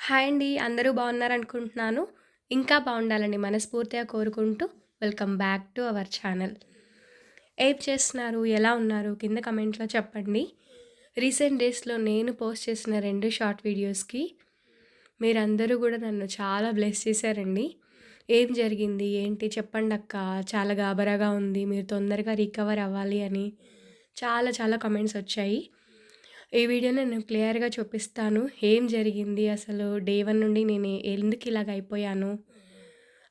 Hi అండి. అందరూ బాగున్నారనుకుంటున్నాను. ఇంకా బాగుండాలని మనస్ఫూర్తిగా కోరుకుంటూ welcome back to our channel. ఏం చేస్తున్నారు? ఎలా ఉన్నారు? కింద కమెంట్‌లో చెప్పండి. రీసెంట్ డేస్‌లో నేను పోస్ట్ చేసిన 2 షార్ట్ వీడియోస్‌కి మీరందరూ గూడా నన్ను చాలా బ్లెస్ చేశారండి. ఏం జరిగింది? ఏంటి? చెప్పండక్క. చాలా గాబరాగా ఉంది. మీరు తొందరగా రికవర్ అవ్వాలి అని చాలా చాలా కమెంట్స్ వచ్చాయి. ఈ వీడియోలో నేను క్లియర్‌గా చూపిస్తాను. ఏం జరిగింది అసలు డే 1 నుండి నేను ఎందుకు ఇలాగ అయిపోయాను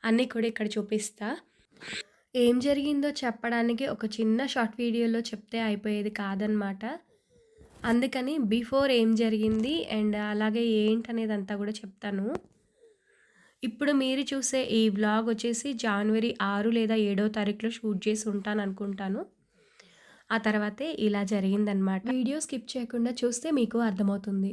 అన్నీ కూడా ఇక్కడ చూపిస్తా. ఏం జరిగిందో చెప్పడానికి ఒక చిన్న షార్ట్ వీడియోలో చెప్తే అయిపోయేది కాదనమాట. అందుకని బిఫోర్ ఏం జరిగింది అండ్ అలాగే ఏంటనేదంతా కూడా చెప్తాను. ఇప్పుడు మీరు చూసే ఈ వ్లాగ్ వచ్చేసి జనవరి 6 లేదా 7వ తారీఖులో షూట్ చేసి ఉంటాననుకుంటాను. ఆ తర్వాతే ఇలా జరిగిందనమాట. వీడియో స్కిప్ చేయకుండా చూస్తే మీకు అర్థమవుతుంది.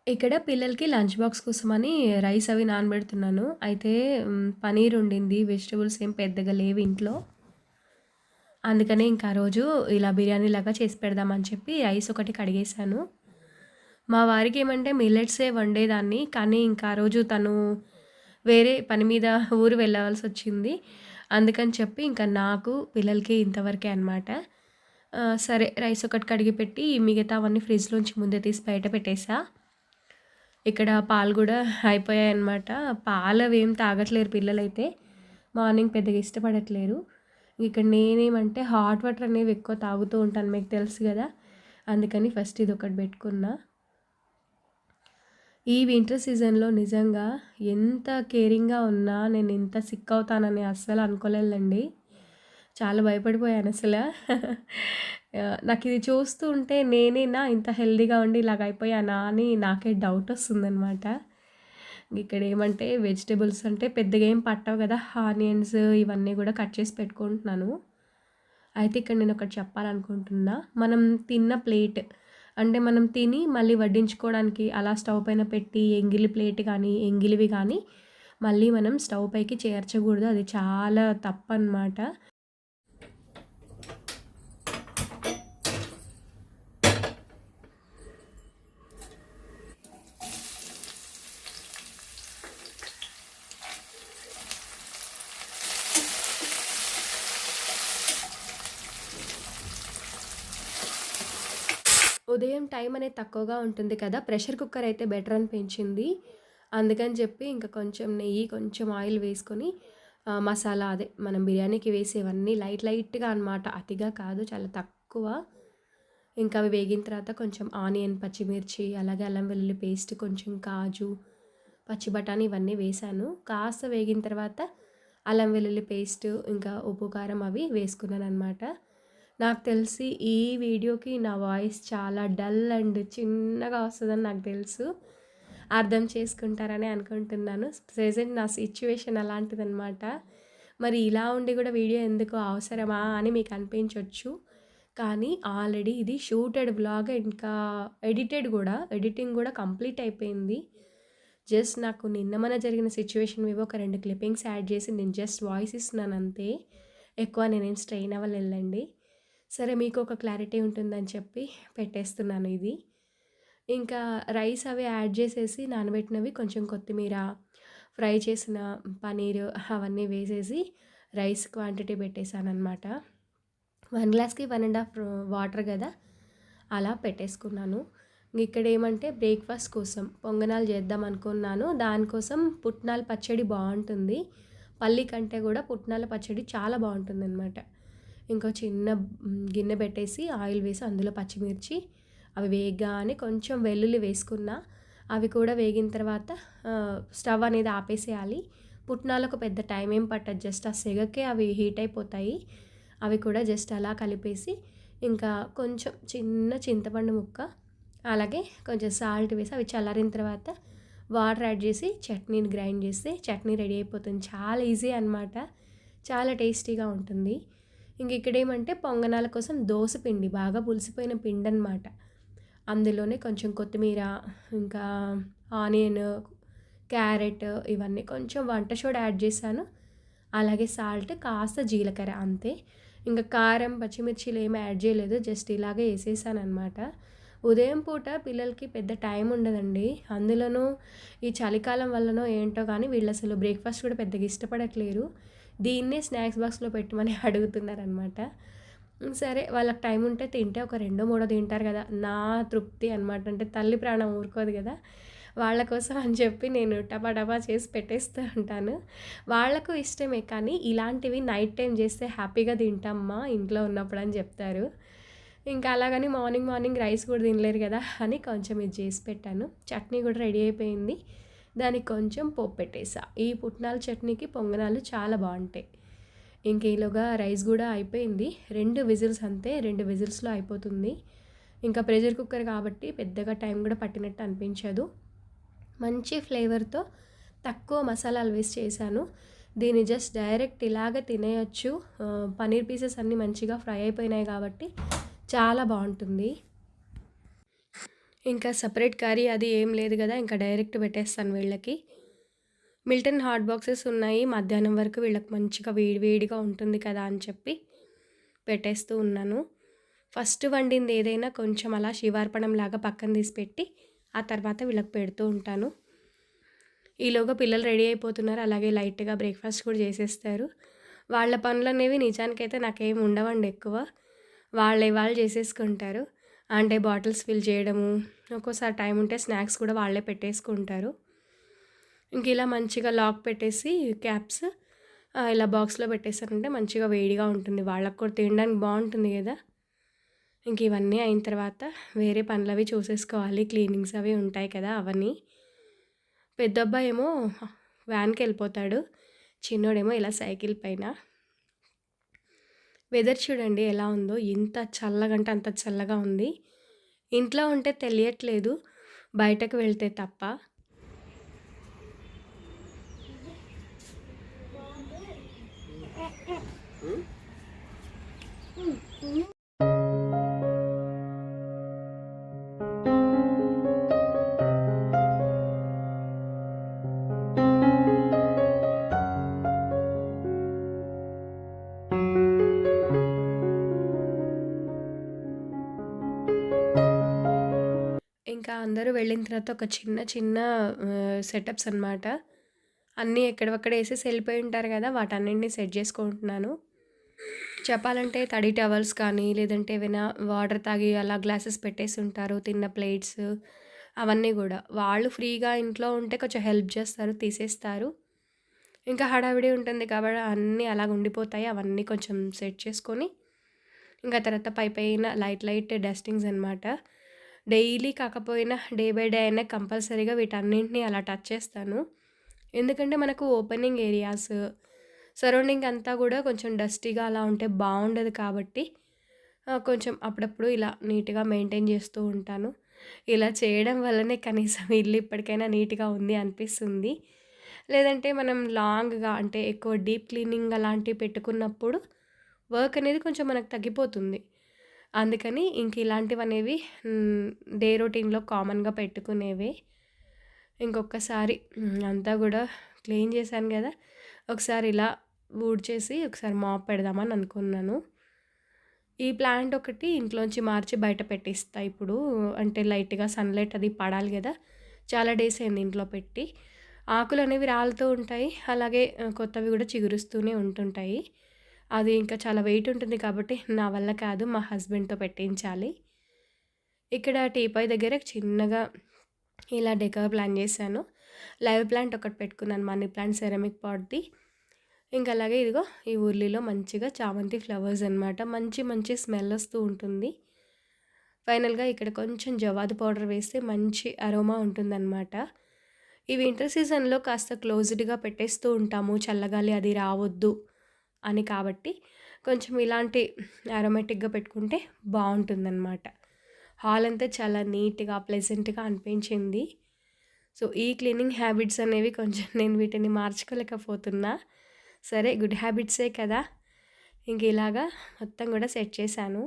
ఇక్కడ పిల్లలకి లంచ్ బాక్స్ కోసమని రైస్ అవి నానబెడుతున్నాను. అయితే పనీర్ ఉండింది. వెజిటబుల్స్ ఏం పెద్దగా లేవు ఇంట్లో. అందుకనే ఇంకా ఆ రోజు ఇలా బిర్యానీలాగా చేసి పెడదామని చెప్పి రైస్ ఒకటి కడిగేశాను. మా వారికి ఏమంటే మిల్లెట్సే వండేదాన్ని. కానీ ఇంకా ఆ రోజు తను వేరే పని మీద ఊరు వెళ్ళవలసొచ్చింది. అందుకని చెప్పి ఇంకా నాకు, పిల్లలకి ఇంతవరకే అనమాట. సరే రైస్ ఒకటి కడిగి పెట్టి మిగతావన్నీ ఫ్రిడ్జ్‌లోంచి ముందే తీసి బయట పెట్టేసా. ఇక్కడ పాలు గూడా అయిపోయాయన్నమాట. పాలవేం తాగట్లేరు పిల్లలైతే. మార్నింగ్ పెద్దగా ఇష్టపడట్లేరు. ఇక్కడ నేనేమంటే హాట్ వాటర్ అనేవి ఎక్కువ తాగుతూ ఉంటాను. మీకు తెలుసు గదా! అందుకని ఫస్ట్ ఇదొకటి బెట్టుకున్నా. ఈ వింటర్ సీజన్‌లో నిజంగా ఎంత కేరింగ్‌గా ఉన్నా నేను ఇంత సిక్ అవుతానని అస్సలు అనుకోలేదండి. చాలా భయపడిపోయానసల. నాకిది చూస్తూ ఉంటే నేనేనా ఇంత హెల్తీగా ఉండి ఇలాగ అయిపోయానా అని నాకే డౌటొస్తుందనమాట. ఇక్కడేమంటే వెజిటబుల్స్ అంటే పెద్దగా ఏం పట్టవు గదా! ఆనియన్స్ ఇవన్నీ గూడా కట్ చేసి పెట్టుకుంటున్నాను. అయితే ఇక్కడ నేనొకటి చెప్పాలనుకుంటున్నా. మనం తిన్న ప్లేట్ అంటే మనం తిని మళ్ళీ వడ్డించుకోవడానికి అలా స్టవ్ పైన పెట్టి ఎంగిలి ప్లేట్ గానీ, ఎంగిలివి గానీ మళ్ళీ మనం స్టవ్ పైకి చేర్చకూడదు. అది చాలా తప్పనమాట. ఉదయం టైం అనేది తక్కువగా ఉంటుంది కదా! ప్రెషర్ కుక్కర్ అయితే బెటర్ అనిపించింది. అందుకని చెప్పి ఇంకా కొంచెం నెయ్యి, కొంచెం ఆయిల్ వేసుకొని మసాలా అదే మనం బిర్యానీకి వేసేవన్నీ లైట్‌గా అనమాట. అతిగా కాదు, చాలా తక్కువ. ఇంకా అవి వేగిన తర్వాత కొంచెం ఆనియన్, పచ్చిమిర్చి, అలాగే అల్లం వెల్లుల్లి పేస్ట్, కొంచెం కాజు, పచ్చి బఠానీ ఇవన్నీ వేశాను. కాస్త వేగిన తర్వాత అల్లం వెల్లుల్లి పేస్ట్, ఇంకా ఉప్పు, కారం అవి వేసుకున్నాననమాట. నాకు తెలిసి ఈ వీడియోకి నా వాయిస్ చాలా డల్ అండ్ చిన్నగా వస్తదని నాకు తెలుసు. అర్థం చేసుకుంటారని అనుకుంటున్నాను. ప్రెజెంట్ నా సిట్యుయేషన్ అలాంటిదనమాట. మరి ఇలా ఉండి కూడా వీడియో ఎందుకు అవసరమా అని మీకు అనిపించొచ్చు. కానీ ఆల్రెడీ ఇది షూటెడ్ వ్లాగ్, ఇంకా ఎడిటింగ్ కూడా కంప్లీట్ అయిపోయింది. జస్ట్ నాకు నిన్న మొన్న జరిగిన సిట్యుయేషన్‌వి ఒక 2 క్లిప్పింగ్స్ యాడ్ చేసి నేను జస్ట్ వాయిస్ ఇస్తున్నాను అంతే. ఎక్కువ నేనేం స్ట్రెయిన్ అవ్వలేదులెండి. సరే మీకు ఒక క్లారిటీ ఉంటుందని చెప్పి పెట్టేస్తున్నాను ఇది. ఇంకా రైస్ అవి యాడ్ చేసేసి నానబెట్టినవి, కొంచెం కొత్తిమీర, ఫ్రై చేసిన పనీరు అవన్నీ వేసేసి రైస్ క్వాంటిటీ పెట్టేసాననమాట. 1 గ్లాస్‌కి 1 ½ వాటర్ గదా! అలా పెట్టేసుకున్నాను. ఇక్కడేమంటే బ్రేక్‌ఫాస్ట్ కోసం పొంగనాలు చేద్దాం అనుకున్నాను. దానికోసం పుట్నాల పచ్చడి బావుంటుంది. పల్లి కంటే గూడా పుట్నాల పచ్చడి చాలా బావుంటుందనమాట. ఇంకో చిన్న గిన్నె పెట్టేసి ఆయిల్ వేసి అందులో పచ్చిమిర్చి అవి వేగగానే కొంచెం వెల్లుల్లి వేసుకున్నా. అవి కూడా వేగిన తర్వాత స్టవ్ అనేది ఆపేసేయాలి. పుట్నాలకు పెద్ద టైం ఏం పట్టదు. జస్ట్ ఆ సెగకే అవి హీట్ అయిపోతాయి. అవి కూడా జస్ట్ అలా కలిపేసి ఇంకా కొంచెం చిన్న చింతపండు ముక్క, అలాగే కొంచెం సాల్ట్ వేసి అవి చల్లారిన తర్వాత వాటర్ యాడ్ చేసి చట్నీని గ్రైండ్ చేస్తే చట్నీ రెడీ అయిపోతుంది. చాలా ఈజీ అనమాట. చాలా టేస్టీగా ఉంటుంది. ఇంక ఇక్కడేమంటే పొంగనాల కోసం దోస పిండి, బాగా పులిసిపోయిన పిండనమాట. అందులోనే కొంచెం కొత్తిమీర, ఇంకా ఆనియన్, క్యారెట్ ఇవన్నీ కొంచెం వంట సోడా యాడ్ చేశాను. అలాగే సాల్ట్, కాస్త జీలకర్ర అంతే. ఇంకా కారం, పచ్చిమిర్చిలు ఏమి యాడ్ చేయలేదు. జస్ట్ ఇలాగే ఏసేసాననమాట. ఉదయం పూట పిల్లలకి పెద్ద టైం ఉండదండి. అందులోనూ ఈ చలికాలం వల్లనో ఏంటో కానీ వీళ్ళసలు బ్రేక్‌ఫాస్ట్ కూడా పెద్దగా ఇష్టపడట్లేరు. దీన్నే స్నాక్స్ బాక్స్‌లో పెట్టమని అడుగుతున్నారనమాట. సరే వాళ్ళకి టైం ఉంటే తింటే ఒక రెండో, మూడో తింటారు కదా! నా తృప్తి అనమాట. అంటే తల్లి ప్రాణం ఊరుకోదు కదా! వాళ్ళ కోసం అని చెప్పి నేను టపా టపా చేసి పెట్టేస్తూ ఉంటాను. వాళ్ళకు ఇష్టమే కానీ ఇలాంటివి నైట్ టైమ్ చేస్తే హ్యాపీగా తింటామ్మా ఇంట్లో ఉన్నప్పుడు అని చెప్తారు. ఇంకా అలాగని మార్నింగ్ మార్నింగ్ రైస్ కూడా తినలేరు కదా అని కొంచెం ఇది చేసి పెట్టాను. చట్నీ కూడా రెడీ అయిపోయింది. దానికి కొంచెం పోపు పెట్టేసా. ఈ పుట్నాల చట్నీకి పొంగనాలు చాలా బావుంటాయి. ఇంక ఈలోగా రైస్ కూడా అయిపోయింది. 2 విజిల్స్ అంతే. 2 విజిల్స్‌లో అయిపోతుంది. ఇంకా ప్రెషర్ కుక్కర్ కాబట్టి పెద్దగా టైం కూడా పట్టినట్టు అనిపించదు. మంచి ఫ్లేవర్‌తో తక్కువ మసాలాలు వేసి చేశాను. దీన్ని జస్ట్ డైరెక్ట్ ఇలాగే తినేయొచ్చు. పన్నీర్ పీసెస్ అన్నీ మంచిగా ఫ్రై అయిపోయినాయి కాబట్టి చాలా బావుంటుంది. ఇంకా సెపరేట్ కర్రీ అది ఏం లేదు గదా! ఇంకా డైరెక్ట్ పెట్టేస్తాను వీళ్ళకి. మిల్టన్ హాట్ బాక్సెస్ ఉన్నాయి. మధ్యాహ్నం వరకు వీళ్ళకి మంచిగా వేడి వేడిగా ఉంటుంది కదా అని చెప్పి పెట్టేస్తూ ఉన్నాను. ఫస్ట్ వండింది ఏదైనా కొంచెం అలా శివార్పణంలాగా పక్కన తీసి పెట్టి, ఆ తర్వాత వీళ్ళకి పెడుతూ ఉంటాను. ఈలోగా పిల్లలు రెడీ అయిపోతున్నారు. అలాగే లైట్‌గా బ్రేక్‌ఫాస్ట్ కూడా చేసేస్తారు. వాళ్ళ పనులనేవి నిజానికైతే నాకేమి ఉండవండి ఎక్కువ. వాళ్ళయి వాళ్ళు చేసేసుకుంటారు. అంటే బాటిల్స్ ఫిల్ చేయడము, ఒక్కోసారి టైం ఉంటే స్నాక్స్ కూడా వాళ్ళే పెట్టేసుకుంటారు. ఇంక ఇలా మంచిగా లాక్ పెట్టేసి క్యాప్స్ ఇలా బాక్స్‌లో పెట్టేసానంటే మంచిగా వేడిగా ఉంటుంది. వాళ్ళకి కూడా తినడానికి బావుంటుంది గదా! ఇంక ఇవన్నీ అయిన తర్వాత వేరే పనులవి చూసేసుకోవాలి. క్లీనింగ్స్ అవి ఉంటాయి కదా! అవన్నీ. పెద్దబ్బాయేమో వ్యాన్‌కెళ్ళిపోతాడు. చిన్నోడేమో ఇలా సైకిల్ పైన. వెదర్ చూడండి ఎలా ఉందో. ఎంత చల్లగంటే అంత చల్లగా ఉంది. ఇంట్లో ఉంటే తెలియట్లేదు. బయటకు వెళ్తే తప్ప. ఇంకా అందరూ వెళ్ళిన తర్వాత ఒక చిన్న చిన్న సెటప్స్ అనమాట. అన్నీ ఎక్కడివక్కడ ఏసేసి ఎళ్ళిపోయి ఉంటారు గదా! వాటన్నిటిని సెట్ జేసుకుంటున్నాను. చెప్పాలంటే తడి టవల్స్ కానీ, లేదంటే ఏవైనా వాటర్ తాగి అలా గ్లాసెస్ పెట్టేసుంటారు. తిన్న ప్లేట్స్ అవన్నీ గూడా. వాళ్ళు ఫ్రీగా ఇంట్లో ఉంటే కొంచెం హెల్ప్ జేస్తారు, తీసేస్తారు. ఇంకా హడావిడి ఉంటుంది కాబట్టి అన్నీ అలాగ ఉండిపోతాయి. అవన్నీ కొంచెం సెట్ చేసుకొని, ఇంకా తర్వాత పైపైన లైట్ లైట్ డస్టింగ్స్ అనమాట. డైలీ కాకపోయినా డే బై డే అయినా కంపల్సరీగా వీటన్నింటిని అలా టచ్ చేస్తాను. ఎందుకంటే మనకు ఓపెనింగ్ ఏరియాస్, సరౌండింగ్ అంతా గూడా కొంచెం డస్టీగా అలా ఉంటే బావుండదు కాబట్టి కొంచెం అప్పుడప్పుడు ఇలా నీట్‌గా మెయింటైన్ చేస్తూ ఉంటాను. ఇలా చేయడం వల్లనే కనీసం ఇల్లు ఇప్పటికైనా నీట్‌గా ఉంది అనిపిస్తుంది. లేదంటే మనం లాంగ్‌గా అంటే ఎక్కువ డీప్ క్లీనింగ్ అలాంటివి పెట్టుకున్నప్పుడు వర్క్ అనేది కొంచెం మనకు తగ్గిపోతుంది. అందుకని ఇంక ఇలాంటివనేవి డే రొటీన్‌లో కామన్‌గా పెట్టుకునేవే. ఇంకొకసారి అంతా గూడా క్లీన్ చేశాను గదా! ఒకసారి ఇలా ఊడ్చేసి ఒకసారి మాప్ పెడదామని అనుకున్నాను. ఈ ప్లాంట్ ఒకటి ఇంట్లోంచి మార్చి బయట పెట్టిస్తా ఇప్పుడు. అంటే లైట్‌గా సన్‌లైట్ అది పడాలి గదా! చాలా డేస్ అయింది ఇంట్లో పెట్టి. ఆకులనేవి రాలుతూ ఉంటాయి. అలాగే కొత్తవి గూడా చిగురుస్తూనే ఉంటుంటాయి. అది ఇంకా చాలా వెయిట్ ఉంటుంది కాబట్టి నా వల్ల కాదు. మా హస్బెండ్‌తో పెట్టించాలి. ఇక్కడ టీపాయ్ దగ్గర చిన్నగా ఇలా డెకర్ ప్లాన్ చేశాను. లైవ్ ప్లాంట్ ఒకటి పెట్టుకున్నాను. మనీ ప్లాంట్ సెరామిక్ పాట్‌ది. ఇంకా అలాగే ఇదిగో ఈ ఉర్లిలో మంచిగా చామంతి ఫ్లవర్స్ అనమాట. మంచి మంచి స్మెల్ వస్తూ ఉంటుంది. ఫైనల్‌గా ఇక్కడ కొంచెం జవాదు పౌడర్ వేస్తే మంచి అరోమా ఉంటుందనమాట. ఈ వింటర్ సీజన్‌లో కాస్త క్లోజ్డ్‌గా పెట్టేస్తూ ఉంటాము. చల్లగాలి అది రావద్దు అని కాబట్టి కొంచెం ఇలాంటి అరోమాటిక్‌గా పెట్టుకుంటే బావుంటుందనమాట. హాల్ అంతా చాలా నీట్‌గా, ప్లెజెంట్‌గా అనిపించింది. సో, ఈ క్లీనింగ్ హ్యాబిట్స్ అనేవి కొంచెం నేను వీటిని మార్చుకోలేకపోతున్నా. సరే గుడ్ హ్యాబిట్సే కదా! ఇంక ఇలాగా మొత్తం గూడా సెట్ చేశాను.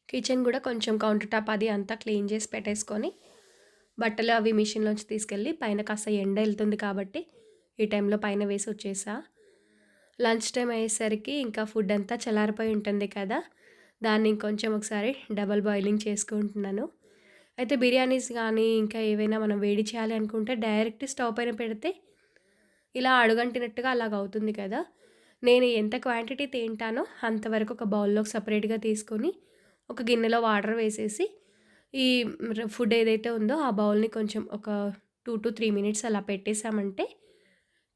కిచెన్ గూడా కొంచెం కౌంటర్ టాప్ అది అంతా క్లీన్ చేసి పెట్టేసుకొని, బట్టలు అవి మిషన్‌లోంచి తీసుకెళ్ళి పైన కాస్త ఎండ ఎళ్తుంది కాబట్టి, ఈ టైంలో పైన వేసి వచ్చేసా. లంచ్ టైమ్ అయ్యేసరికి ఇంకా ఫుడ్ అంతా చల్లారిపోయి ఉంటుంది కదా! దాన్ని ఇంకొంచెం ఒకసారి డబుల్ బాయిలింగ్ చేసుకుంటున్నాను. అయితే బిర్యానీస్ గానీ, ఇంకా ఏవైనా మనం వేడి చేయాలి అనుకుంటే డైరెక్ట్ స్టవ్ పైన పెడితే ఇలా అడుగంటినట్టుగా అలాగవుతుంది కదా! నేను ఎంత క్వాంటిటీ తింటానో అంతవరకు ఒక బౌల్‌లోకి సెపరేట్‌గా తీసుకొని, ఒక గిన్నెలో వాటర్ వేసేసి, ఈ ఫుడ్ ఏదైతే ఉందో ఆ బౌల్‌ని కొంచెం ఒక 2-3 మినిట్స్ అలా పెట్టేసామంటే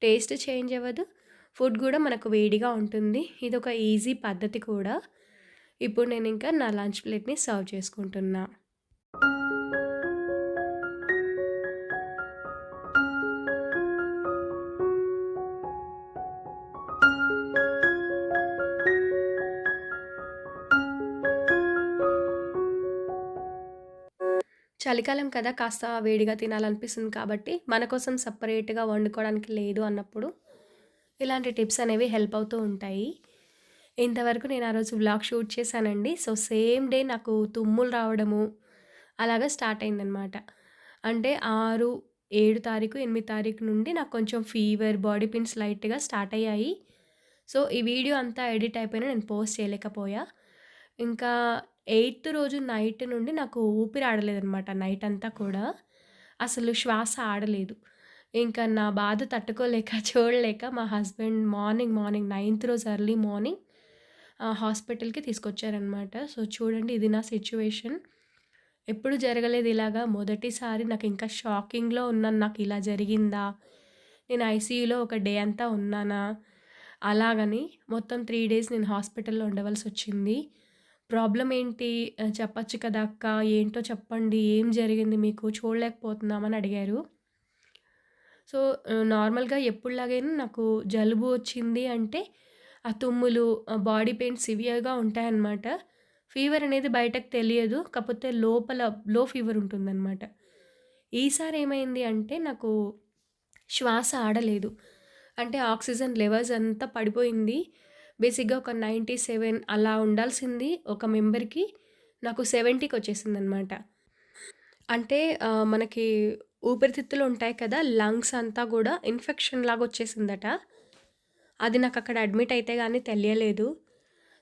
టేస్ట్ చేంజ్ అవ్వదు. ఫుడ్ గూడా మనకు వేడిగా ఉంటుంది. ఇదొక ఈజీ పద్ధతి కూడా. ఇప్పుడు నేనింకా నా లంచ్ ప్లేట్‌ని సర్వ్ చేసుకుంటున్నా. చలికాలం కదా! కాస్త వేడిగా తినాలనిపిస్తుంది కాబట్టి, మన కోసం సెపరేట్‌గా వండుకోవడానికి లేదు అన్నప్పుడు, ఇలాంటి టిప్స్ అనేవి హెల్ప్ అవుతూ ఉంటాయి. ఇంతవరకు నేను ఆ రోజు వ్లాగ్ షూట్ చేశానండి. సో, సేమ్ డే నాకు తుమ్ములు రావడము, అలాగా స్టార్ట్ అయిందనమాట. అంటే 6, 7 తారీఖు, 8 తారీఖు నుండి నాకు కొంచెం ఫీవర్, బాడీ పెయిన్స్ లైట్‌గా స్టార్ట్ అయ్యాయి. సో, ఈ వీడియో అంతా ఎడిట్ అయిపోయినా నేను పోస్ట్ చేయలేకపోయా. ఇంకా 8థ్ రోజు నైట్ నుండి నాకు ఊపిరి ఆడలేదనమాట నైట్ అంతా కూడా. అసలు శ్వాస ఆడలేదు. ఇంకా నా బాధ తట్టుకోలేక, చూడలేక మా హస్బెండ్ మార్నింగ్ 9థ్ రోజు ఎర్లీ మార్నింగ్ హాస్పిటల్‌కి తీసుకొచ్చారనమాట. సో, చూడండి ఇది నా సిట్యుయేషన్. ఎప్పుడు జరగలేదు ఇలాగా. మొదటిసారి నాకింకా షాకింగ్‌లో ఉన్నాను. నాకిలా జరిగిందా? నేను ఐసీయూలో ఒక డే అంతా ఉన్నానా? అలాగని మొత్తం 3 డేస్ నేను హాస్పిటల్‌లో ఉండవలసొచ్చింది. ప్రాబ్లమ్ ఏంటి? చెప్పొచ్చు కదా అక్క! ఏంటో చెప్పండి. ఏం జరిగింది మీకు? చూడలేకపోతున్నామని అడిగారు. సో, నార్మల్‌గా ఎప్పుడులాగైనా నాకు జలుబు వచ్చింది అంటే, ఆ తుమ్ములు, బాడీ పెయిన్స్ సివియర్‌గా ఉంటాయన్నమాట. ఫీవర్ అనేది బయటకు తెలియదు. కాపోతే లోపల లో ఫీవర్ ఉంటుందన్నమాట. ఈసారి ఏమైంది అంటే, నాకు శ్వాస ఆడలేదు. అంటే ఆక్సిజన్ లెవెల్స్ అంతా పడిపోయింది. బేసిక్‌గా ఒక 97 అలా ఉండాల్సింది ఒక మెంబర్‌కి. నాకు 70కొచ్చేసిందనమాట. అంటే మనకి ఊపిరితిత్తులు ఉంటాయి కదా! లంగ్స్ అంతా గూడా ఇన్ఫెక్షన్ లాగా వచ్చేసిందట. అది నాకక్కడ అడ్మిట్ అయితే గాని తెలియలేదు.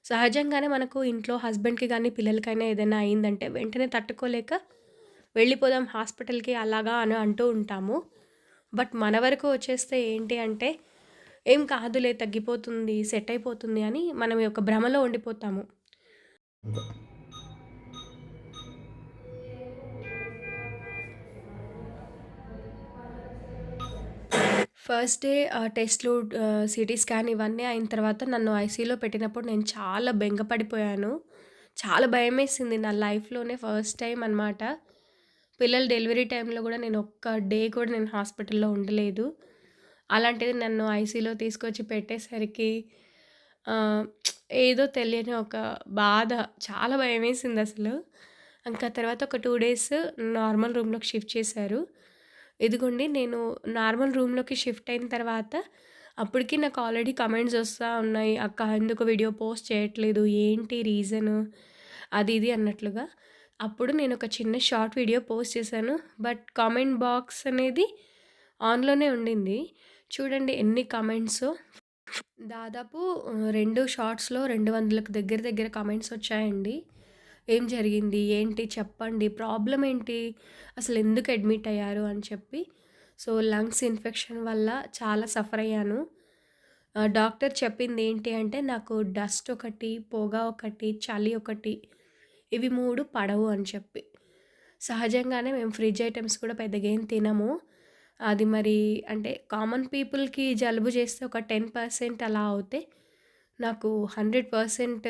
సహజంగానే మనకు ఇంట్లో హస్బెండ్‌కి గాని, పిల్లలకైనా ఏదైనా అయిందంటే వెంటనే తట్టుకోలేక వెళ్ళిపోదాం హాస్పిటల్‌కి అలాగా అని అంటూ ఉంటాము. బట్ మన వరకు వచ్చేస్తే ఏంటి అంటే, ఏం కాదులే తగ్గిపోతుంది, సెట్ అయిపోతుంది అని మనం ఒక భ్రమలో ఉండిపోతాము. ఫస్ట్ డే టెస్ట్‌లు, సీటీ స్కాన్ ఇవన్నీ అయిన తర్వాత నన్ను ఐసీయూలో పెట్టినప్పుడు నేను చాలా బెంగ పడిపోయాను. చాలా భయమేసింది. నా లైఫ్‌లోనే ఫస్ట్ టైమ్ అనమాట. పిల్లల డెలివరీ టైంలో గూడా నేను ఒక్క డే కూడా నేను హాస్పిటల్‌లో ఉండలేదు. అలాంటిది నన్ను ఐసీయూలో తీసుకొచ్చి పెట్టేసరికి ఆహ్, ఏదో తెలియని ఒక బాధ, చాలా భయమేసిందసలు. ఇంకా తర్వాత ఒక 2 డేస్ నార్మల్ రూమ్‌లోకి షిఫ్ట్ చేశారు. ఇదిగోండి నేను నార్మల్ రూమ్‌లోకి షిఫ్ట్ అయిన తర్వాత అప్పటికి నాకు ఆల్రెడీ కామెంట్స్ వస్తా ఉన్నాయి. "అక్క ఎందుకు వీడియో పోస్ట్ చేయట్లేదు? ఏంటి రీజను?" అది ఇది అన్నట్లుగా. అప్పుడు నేను ఒక చిన్న షార్ట్ వీడియో పోస్ట్ చేశాను. బట్ కామెంట్ బాక్స్ అనేది ఆన్‌లోనే ఉండింది. చూడండి ఎన్ని కామెంట్సో. దాదాపు 2 షార్ట్స్‌లో 200కి దగ్గర దగ్గర కామెంట్స్ వచ్చాయండి. ఏం జరిగింది? ఏంటి? చెప్పండి. ప్రాబ్లమ్ ఏంటి? అసలెందుకు అడ్మిట్ అయ్యారు? అని చెప్పి. సో, లంగ్స్ ఇన్ఫెక్షన్ వల్ల చాలా సఫర్ అయ్యాను. డాక్టర్ చెప్పింది ఏంటి అంటే, నాకు డస్ట్ ఒకటి, పొగ ఒకటి, చలి ఒకటి, ఇవి 3 పడవు అని చెప్పి. సహజంగానే మేము ఫ్రిడ్జ్ ఐటెమ్స్ కూడా పెద్దగా ఏం తినము. అది మరి అంటే కామన్ పీపుల్‌కి జలుబు చేస్తే ఒక 10% అలా అవుతే, నాకు 100%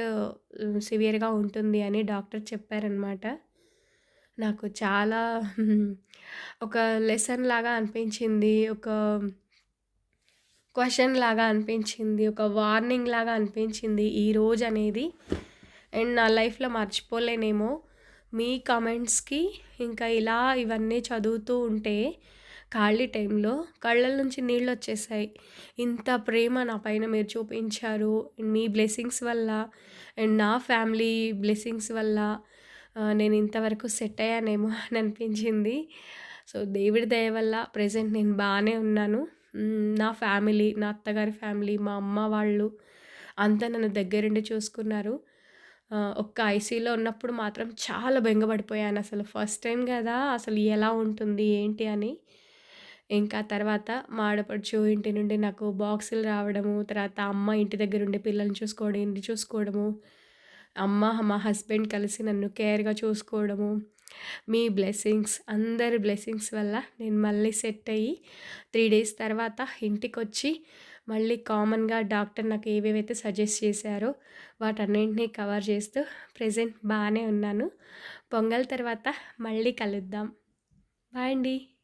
సివియర్‌గా ఉంటుంది అని డాక్టర్ చెప్పారనమాట. నాకు చాలా ఒక లెసన్ లాగా అనిపించింది. ఒక క్వెషన్ లాగా అనిపించింది. ఒక వార్నింగ్ లాగా అనిపించింది ఈ రోజనేది. అండ్ నా లైఫ్‌లో మర్చిపోలేనేమో. మీ కామెంట్స్‌కి ఇంకా ఇలా ఇవన్నీ చదువుతూ ఉంటే ఖాళీ టైంలో కళ్ళ నుంచి నీళ్ళొచ్చేసాయి. ఇంత ప్రేమ నా పైన మీరు చూపించారు. మీ బ్లెస్సింగ్స్ వల్ల అండ్ నా ఫ్యామిలీ బ్లెస్సింగ్స్ వల్ల నేను ఇంతవరకు సెట్ అయ్యానేమో అని అనిపించింది. సో, దేవుడి దయ వల్ల ప్రెజెంట్ నేను బానే ఉన్నాను. నా ఫ్యామిలీ, నా అత్తగారి ఫ్యామిలీ, మా అమ్మ వాళ్ళు అంతా నన్ను దగ్గరుండి చూసుకున్నారు. ఒక్క ఐసీయూలో ఉన్నప్పుడు మాత్రం చాలా బెంగపడిపోయానసలు. ఫస్ట్ టైమ్ గదా! అసలు ఎలా ఉంటుంది, ఏంటి అని. ఇంకా తర్వాత మా ఆడపడుచు ఇంటి నుండి నాకు బాక్సులు రావడము, తర్వాత అమ్మ ఇంటి దగ్గరుండి పిల్లల్ని చూసుకోవడం, ఇల్లు చూసుకోవడము, అమ్మ, మా హస్బెండ్ కలిసి నన్ను కేర్‌గా చూసుకోవడము, మీ బ్లెస్సింగ్స్, అందరి బ్లెస్సింగ్స్ వల్ల నేను మళ్ళీ సెట్ అయ్యి 3 డేస్ తర్వాత ఇంటికొచ్చి మళ్ళీ కామన్‌గా డాక్టర్ నాకు ఏవేవైతే సజెస్ట్ చేశారో వాటన్నింటిని కవర్ చేస్తూ ప్రెజెంట్ బానే ఉన్నాను. పొంగల్ తర్వాత మళ్ళీ కలుద్దాం. బాయ్ అండి.